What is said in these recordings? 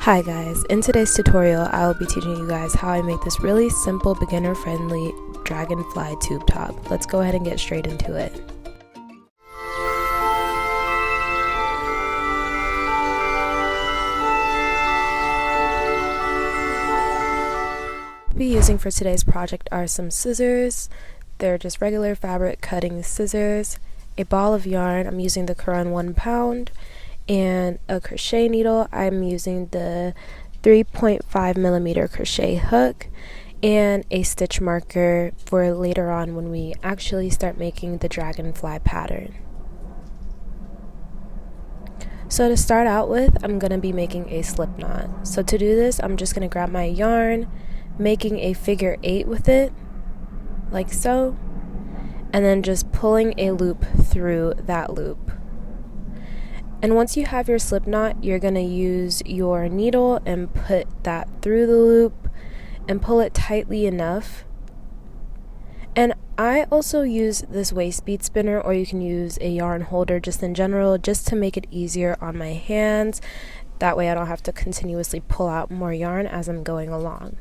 Hi guys, in today's tutorial I will be teaching you guys how I make this really simple beginner friendly dragonfly tube top. Let's go ahead and get straight into it. What I'll be using for today's project are some scissors. They're just regular fabric cutting scissors, a ball of yarn, I'm using the Caron 1 pound, and a crochet needle. I'm using the 3.5mm crochet hook, and a stitch marker for later on when we actually start making the dragonfly pattern. So to start out with, I'm going to be making a slip knot. So to do this, I'm just going to grab my yarn, making a figure 8 with it, like so, and then just pulling a loop through that loop. And once you have your slip knot, you're going to use your needle and put that through the loop and pull it tightly enough. And I also use this waist bead spinner, or you can use a yarn holder just in general, just to make it easier on my hands. That way I don't have to continuously pull out more yarn as I'm going along.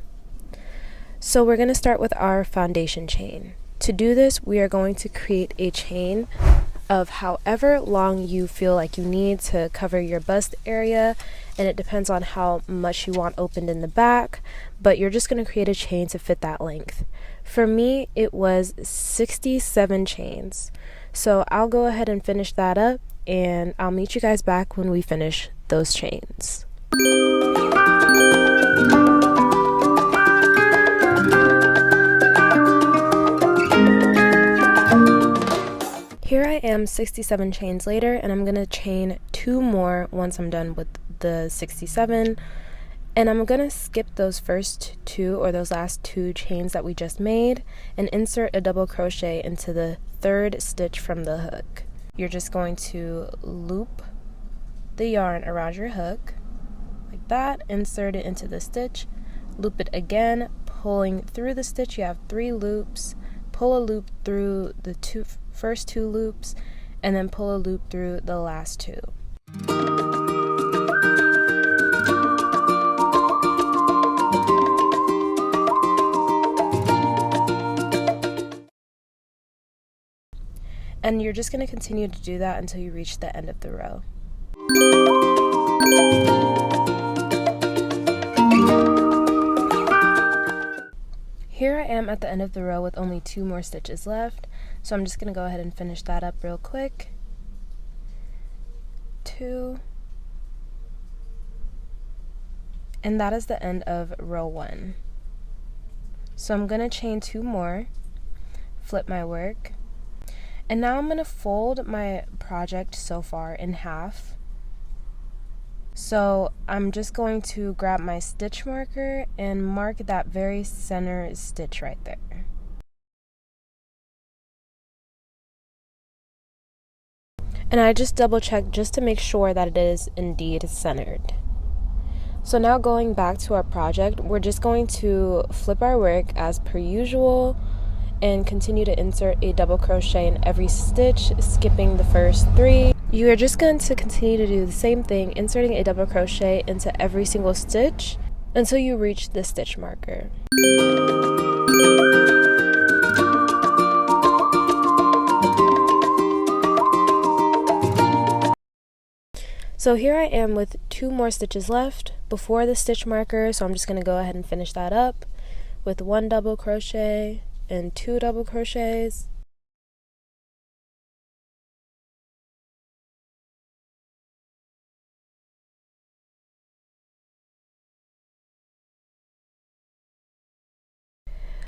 So we're going to start with our foundation chain. To do this, we are going to create a chain of however long you feel like you need to cover your bust area, and it depends on how much you want opened in the back, but you're just going to create a chain to fit that length. For me, it was 67 chains. So I'll go ahead and finish that up, and I'll meet you guys back when we finish those chains. Here I am 67 chains later, and I'm going to chain 2 more once I'm done with the 67, and I'm going to skip those first 2 or those last 2 chains that we just made and insert a double crochet into the 3rd stitch from the hook. You're just going to loop the yarn around your hook like that, insert it into the stitch, loop it again, pulling through the stitch. You have 3 loops, pull a loop through the first 2 loops, and then pull a loop through the last 2. And you're just going to continue to do that until you reach the end of the row. Here I am at the end of the row with only 2 more stitches left, so I'm just going to go ahead and finish that up real quick. 2, and that is the end of row 1. So I'm going to chain 2 more, flip my work, and now I'm going to fold my project so far in half. So I'm just going to grab my stitch marker and mark that very center stitch right there. And I just double check just to make sure that it is indeed centered. So now going back to our project, we're just going to flip our work as per usual and continue to insert a double crochet in every stitch, skipping the first 3. You are just going to continue to do the same thing, inserting a double crochet into every single stitch until you reach the stitch marker. So here I am with 2 more stitches left before the stitch marker, so I'm just going to go ahead and finish that up with 1 double crochet and 2 double crochets.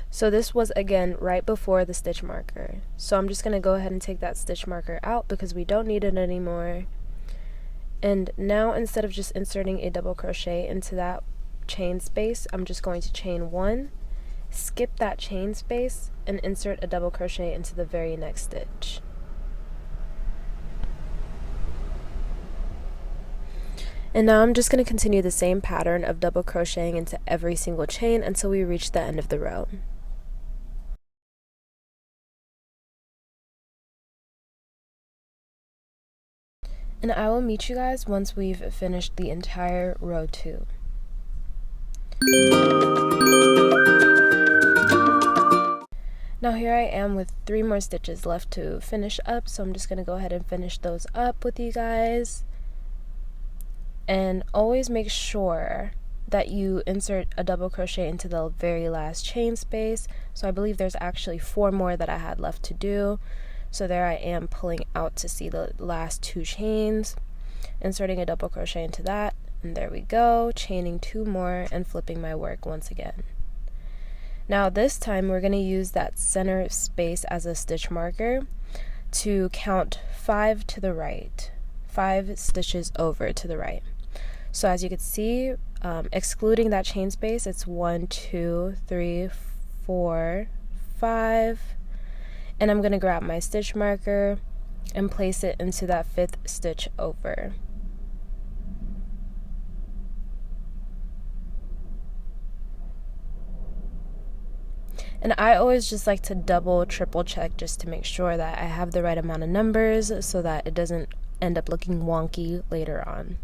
So this was again right before the stitch marker. So I'm just going to go ahead and take that stitch marker out because we don't need it anymore. And now instead of just inserting a double crochet into that chain space, I'm just going to chain 1, skip that chain space, and insert a double crochet into the very next stitch. And now I'm just going to continue the same pattern of double crocheting into every single chain until we reach the end of the row. And I will meet you guys once we've finished the entire row 2. Now here I am with 3 more stitches left to finish up, so I'm just going to go ahead and finish those up with you guys. And always make sure that you insert a double crochet into the very last chain space. So I believe there's actually 4 more that I had left to do. So there I am pulling out to see the last 2 chains, inserting a double crochet into that, and there we go, chaining 2 more and flipping my work once again. Now this time we're going to use that center space as a stitch marker to count 5 to the right, 5 stitches over to the right. So as you can see, excluding that chain space, it's 1, 2, 3, 4, 5, and I'm going to grab my stitch marker and place it into that 5th stitch over. And I always just like to double, triple check just to make sure that I have the right amount of numbers so that it doesn't end up looking wonky later on.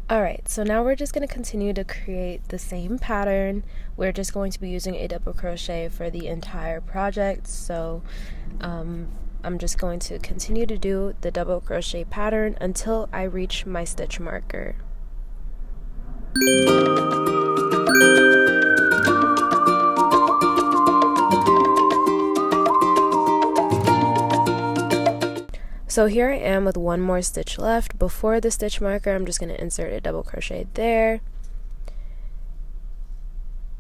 Alright, so now we're just going to continue to create the same pattern. We're just going to be using a double crochet for the entire project, so I'm just going to continue to do the double crochet pattern until I reach my stitch marker. So here I am with 1 more stitch left. Before the stitch marker, I'm just going to insert a double crochet there.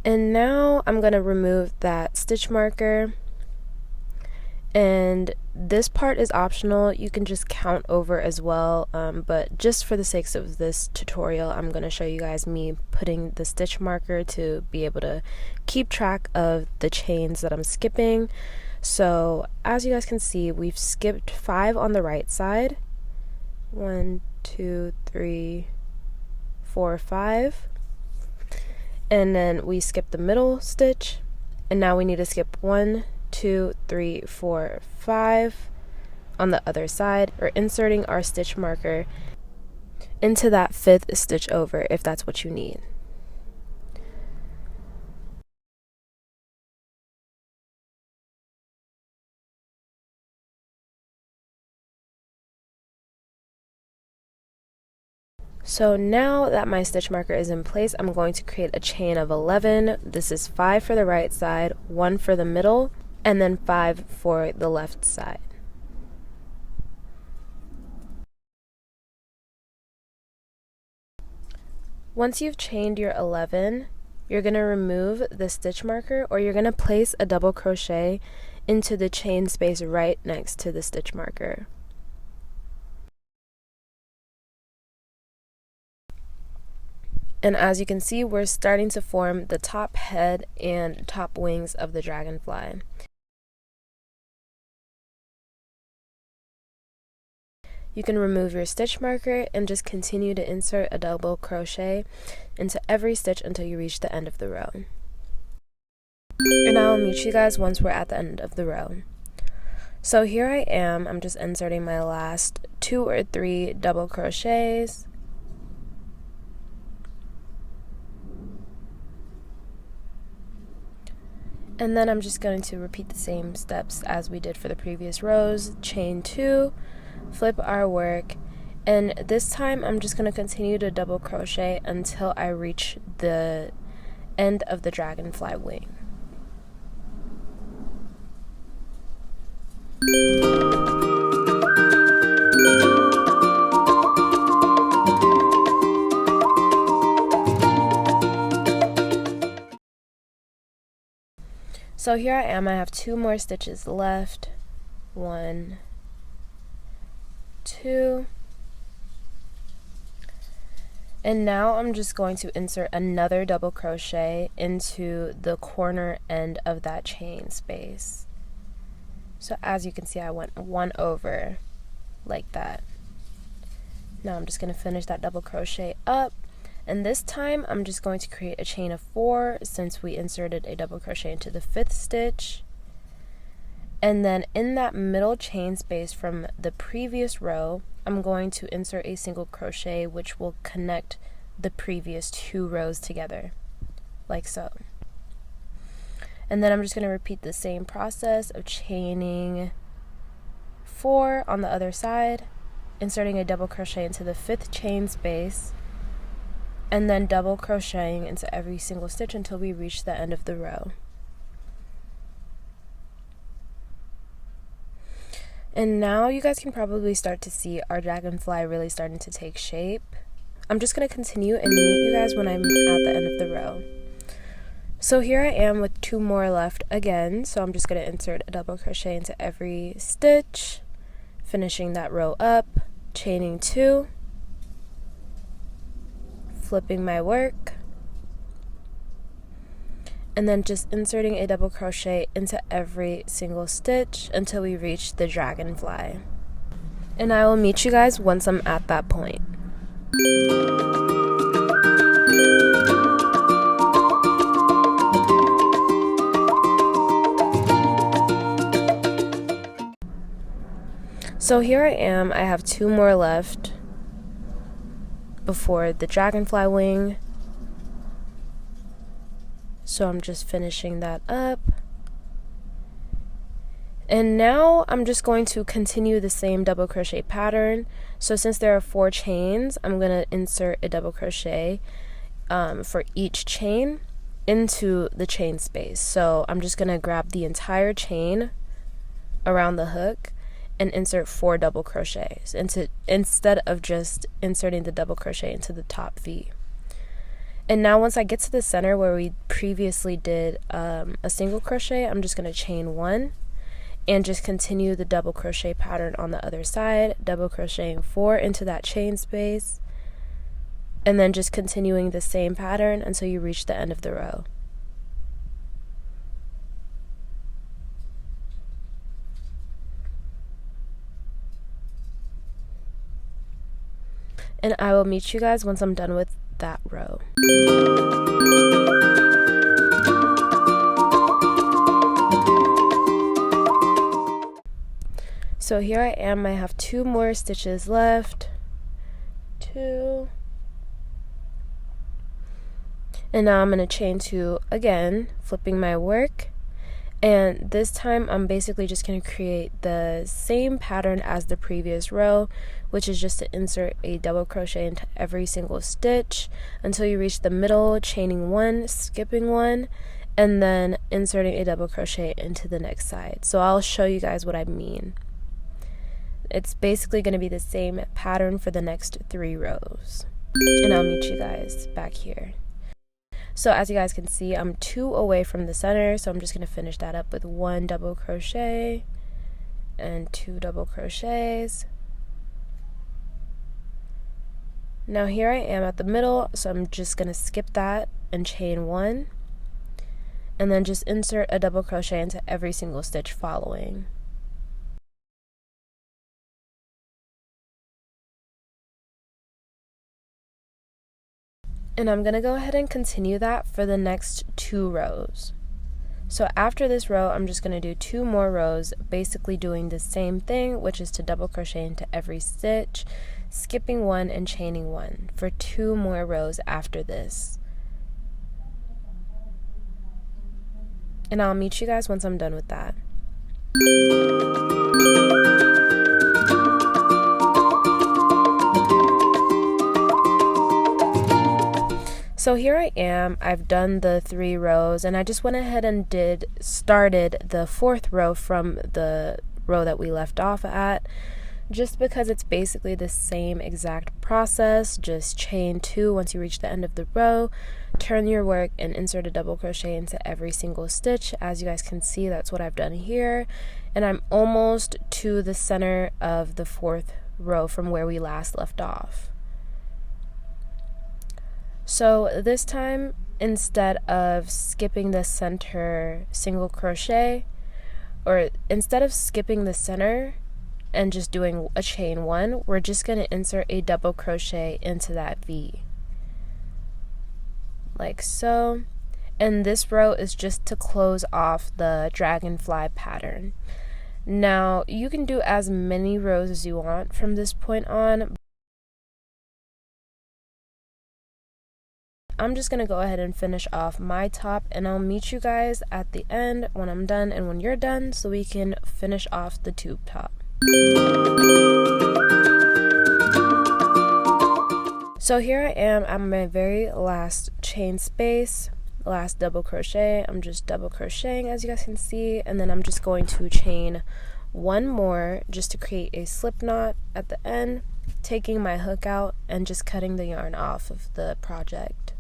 And now I'm going to remove that stitch marker. And this part is optional. You can just count over as well, but just for the sakes of this tutorial, I'm going to show you guys me putting the stitch marker to be able to keep track of the chains that I'm skipping. So as you guys can see, we've skipped 5 on the right side. 1, 2, 3, 4, 5. And then we skip the middle stitch, and now we need to skip 1, 2, 3, 4, 5 on the other side. We're inserting our stitch marker into that 5th stitch over if that's what you need. So now that my stitch marker is in place, I'm going to create a chain of 11. This is 5 for the right side, 1 for the middle, and then 5 for the left side. Once you've chained your 11, you're going to remove the stitch marker, or you're going to place a double crochet into the chain space right next to the stitch marker. And as you can see, we're starting to form the top head and top wings of the dragonfly. You can remove your stitch marker and just continue to insert a double crochet into every stitch until you reach the end of the row. And I will meet you guys once we're at the end of the row. So here I am, I'm just inserting my last 2 or 3 double crochets. And then I'm just going to repeat the same steps as we did for the previous rows. Chain 2, flip our work, and this time I'm just going to continue to double crochet until I reach the end of the dragonfly wing. So here I am, I have 2 more stitches left. 1, 2. And now I'm just going to insert another double crochet into the corner end of that chain space. So as you can see, I went 1 over like that. Now I'm just going to finish that double crochet up. And this time I'm just going to create a chain of 4 since we inserted a double crochet into the 5th stitch. And then in that middle chain space from the previous row, I'm going to insert a single crochet, which will connect the previous 2 rows together, like so. And then I'm just going to repeat the same process of chaining 4 on the other side, inserting a double crochet into the 5th chain space, and then double crocheting into every single stitch until we reach the end of the row. And now you guys can probably start to see our dragonfly really starting to take shape. I'm just going to continue and meet you guys when I'm at the end of the row. So here I am with 2 more left again, so I'm just going to insert a double crochet into every stitch, finishing that row up, chaining 2, flipping my work, and then just inserting a double crochet into every single stitch until we reach the dragonfly. And I will meet you guys once I'm at that point. So here I am, I have 2 more left before the dragonfly wing. So I'm just finishing that up. And now I'm just going to continue the same double crochet pattern. So since there are 4 chains, I'm going to insert a double crochet for each chain into the chain space. So I'm just going to grab the entire chain around the hook and insert 4 double crochets instead of just inserting the double crochet into the top V. And now once I get to the center where we previously did a single crochet, I'm just going to chain 1 and just continue the double crochet pattern on the other side, double crocheting 4 into that chain space, and then just continuing the same pattern until you reach the end of the row. And I will meet you guys once I'm done with that row. So here I am, I have 2 more stitches left. 2. And now I'm going to chain 2 again, flipping my work. And this time I'm basically just going to create the same pattern as the previous row, which is just to insert a double crochet into every single stitch until you reach the middle, chaining 1, skipping 1, and then inserting a double crochet into the next side. So I'll show you guys what I mean. It's basically going to be the same pattern for the next 3 rows. And I'll meet you guys back here. So as you guys can see, I'm 2 away from the center, so I'm just going to finish that up with 1 double crochet and 2 double crochets. Now here I am at the middle, so I'm just going to skip that and chain 1, and then just insert a double crochet into every single stitch following. And I'm going to go ahead and continue that for the next 2 rows. So after this row, I'm just going to do 2 more rows, basically doing the same thing, which is to double crochet into every stitch, skipping 1 and chaining 1 for 2 more rows after this. And I'll meet you guys once I'm done with that. So here I am, I've done the 3 rows, and I just went ahead and started the 4th row from the row that we left off at, just because it's basically the same exact process. Just chain 2 once you reach the end of the row, turn your work and insert a double crochet into every single stitch. As you guys can see, that's what I've done here, and I'm almost to the center of the 4th row from where we last left off. So this time, instead of skipping the center single crochet, or instead of skipping the center and just doing a chain 1, we're just going to insert a double crochet into that V, like so. And this row is just to close off the dragonfly pattern. Now you can do as many rows as you want from this point on. I'm just going to go ahead and finish off my top, and I'll meet you guys at the end when I'm done and when you're done, so we can finish off the tube top. So here I am at my very last chain space, last double crochet. I'm just double crocheting, as you guys can see, and then I'm just going to chain one more just to create a slip knot at the end, taking my hook out and just cutting the yarn off of the project.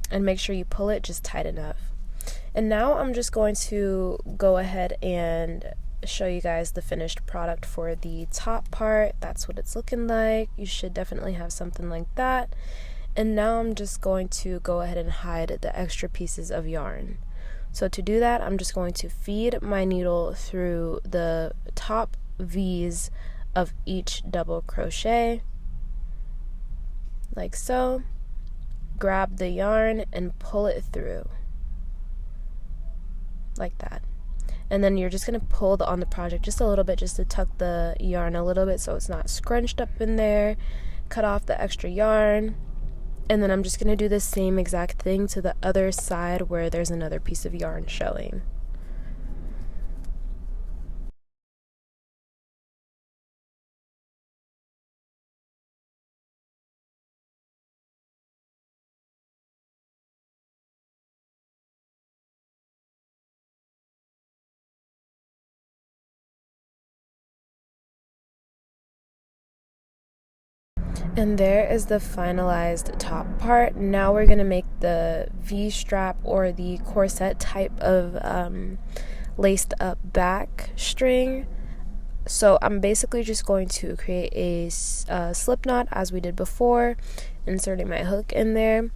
And make sure you pull it just tight enough. And now I'm just going to go ahead and show you guys the finished product for the top part. That's what it's looking like. You should definitely have something like that. And now I'm just going to go ahead and hide the extra pieces of yarn. So to do that, I'm just going to feed my needle through the top V's of each double crochet, like so. Grab the yarn and pull it through like that, and then you're just going to pull on the project just a little bit, just to tuck the yarn a little bit so it's not scrunched up in there. Cut off the extra yarn, and then I'm just going to do the same exact thing to the other side where there's another piece of yarn showing. And there is the finalized top part. Now we're going to make the V-strap or the corset type of laced up back string. So I'm basically just going to create a slip knot as we did before, inserting my hook in there,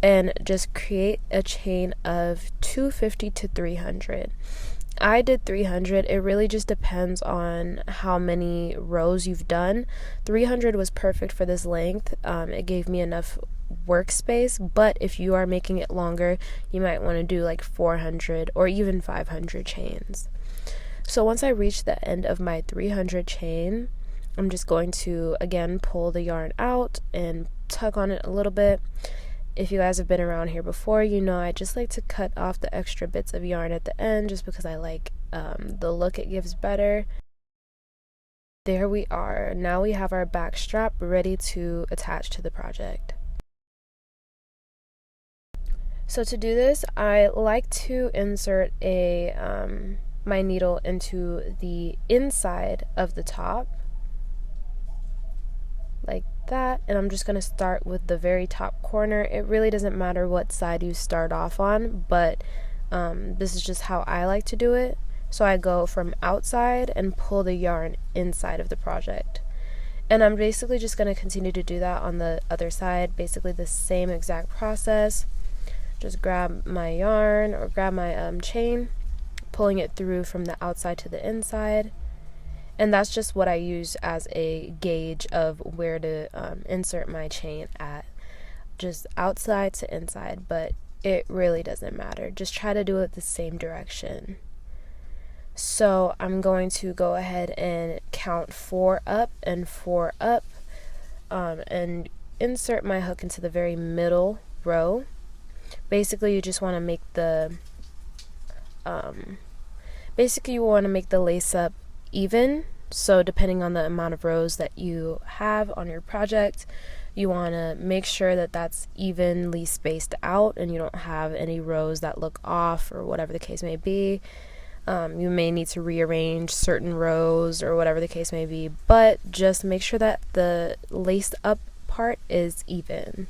and just create a chain of 250 to 300. I did 300. It really just depends on how many rows you've done. 300 was perfect for this length. It gave me enough workspace, but if you are making it longer, you might want to do like 400 or even 500 chains. So once I reach the end of my 300 chain, I'm just going to again pull the yarn out and tug on it a little bit. If you guys have been around here before, you know I just like to cut off the extra bits of yarn at the end just because I like the look it gives better. There we are. Now we have our back strap ready to attach to the project. So to do this, I like to insert my needle into the inside of the top, like that, and I'm just going to start with the very top corner. It really doesn't matter what side you start off on, but this is just how I like to do it. So I go from outside and pull the yarn inside of the project, and I'm basically just going to continue to do that on the other side, basically the same exact process. Just grab my yarn or grab my chain, pulling it through from the outside to the inside. And that's just what I use as a gauge of where to insert my chain at. Just outside to inside, but it really doesn't matter. Just try to do it the same direction. So I'm going to go ahead and count 4 up and 4 up, and insert my hook into the very middle row. Basically, you just want to make the lace up even. So depending on the amount of rows that you have on your project, you want to make sure that that's evenly spaced out and you don't have any rows that look off or whatever the case may be. You may need to rearrange certain rows or whatever the case may be, but just make sure that the laced up part is even.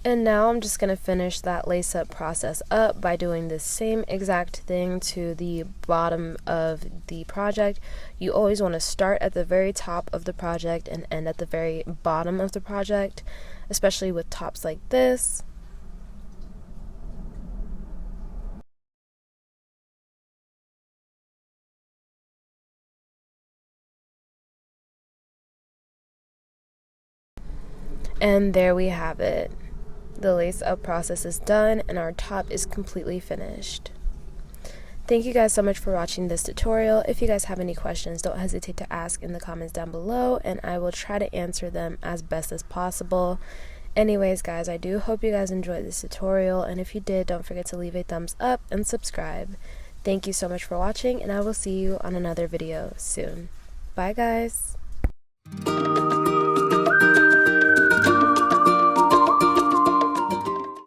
And now I'm just going to finish that lace up process up by doing the same exact thing to the bottom of the project. You always want to start at the very top of the project and end at the very bottom of the project, especially with tops like this. And there we have it. The lace up process is done and our top is completely finished. Thank you guys so much for watching this tutorial. If you guys have any questions, don't hesitate to ask in the comments down below, and I will try to answer them as best as possible. Anyways, guys, I do hope you guys enjoyed this tutorial, and if you did, don't forget to leave a thumbs up and subscribe. Thank you so much for watching, and I will see you on another video soon. Bye, guys.